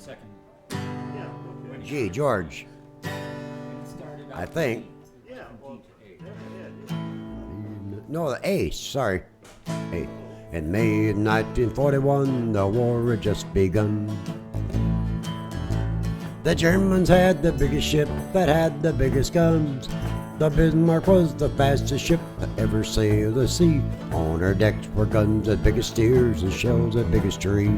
second. G, George. I think. No, the A, sorry. A. In May of 1941, the war had just begun. The Germans had the biggest ship that had the biggest guns. The Bismarck was the fastest ship that ever sailed the sea. On her decks were guns as big as steers and shells as big as trees.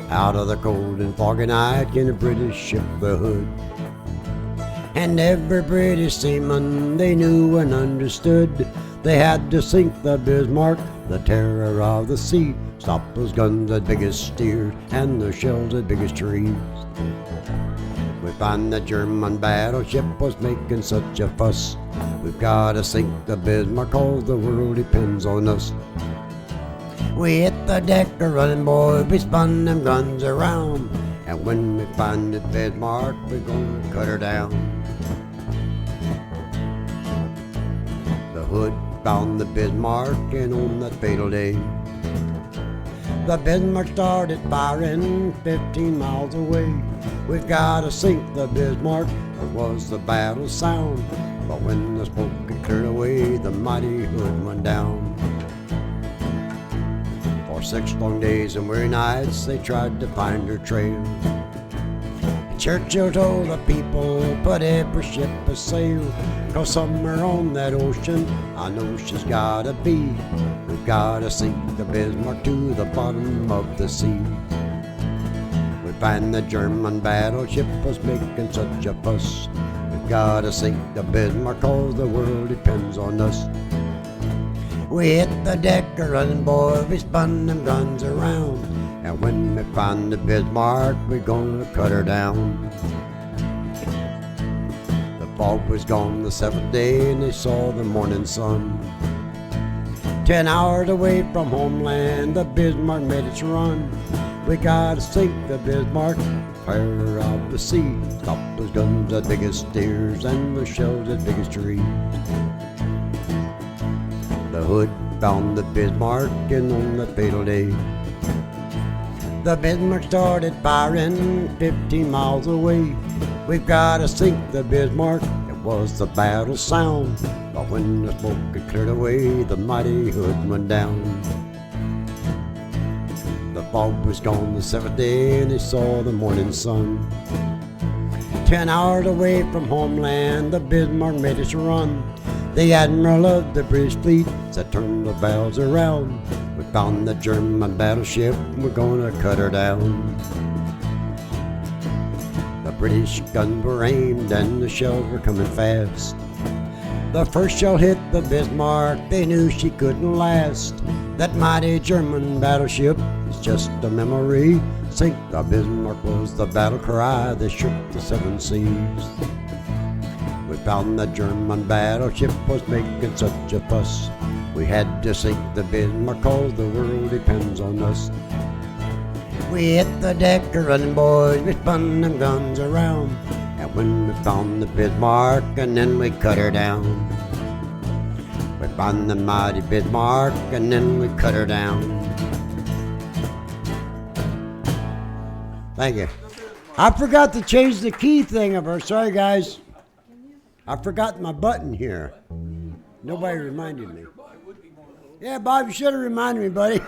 Out of the cold and foggy night came the British ship, the Hood. And every British seaman they knew and understood. They had to sink the Bismarck, the terror of the sea. Stop those guns as big as steers and those shells as big as trees. We find the German battleship was making such a fuss. We've got to sink the Bismarck, 'cause the world depends on us. We hit the deck a running, boys, we spun them guns around. And when we find the Bismarck, we're gonna cut her down. The Hood found the Bismarck, and on that fatal day, the Bismarck started firing 15 miles away. We've got to sink the Bismarck, it was the battle sound. But when the smoke had cleared away, the mighty Hood went down. For 6 long days and weary nights, they tried to find her trail. Churchill told the people, put every ship a sail, 'cause somewhere on that ocean, I know she's gotta be. We've gotta sink the Bismarck to the bottom of the sea. We find the German battleship was making such a fuss. We've gotta sink the Bismarck, 'cause the world depends on us. We hit the deck a running, boys, we spun them guns around. And when we find the Bismarck, we're gonna cut her down. The fog was gone the 7th day, and they saw the morning sun. 10 hours away from homeland, the Bismarck made its run. We gotta sink the Bismarck, fire of the sea. Stop those guns as big as steers and the shells as big as trees. The Hood found the Bismarck, and on the fatal day, the Bismarck started firing 15 miles away. We've gotta sink the Bismarck, it was the battle sound. But when the smoke had cleared away, the mighty Hood went down. The fog was gone the 7th day, and they saw the morning sun. 10 hours away from homeland, the Bismarck made its run. The admiral of the British fleet said, turn the valves around. We found the German battleship, we're gonna cut her down. The British guns were aimed and the shells were coming fast. The first shell hit the Bismarck, they knew she couldn't last. That mighty German battleship is just a memory. Sink the Bismarck was the battle cry that shook the 7 seas. We found the German battleship was making such a fuss. We had to sink the Bismarck, 'cause the world depends on us. We hit the deck a running, boys, we spun them guns around. And when we found the Bismarck, and then we cut her down. We found the mighty Bismarck, and then we cut her down. Thank you. I forgot to change the key thing of her. Sorry, guys. I forgot my button here. Nobody reminded me. Yeah, Bob, you should have reminded me, buddy.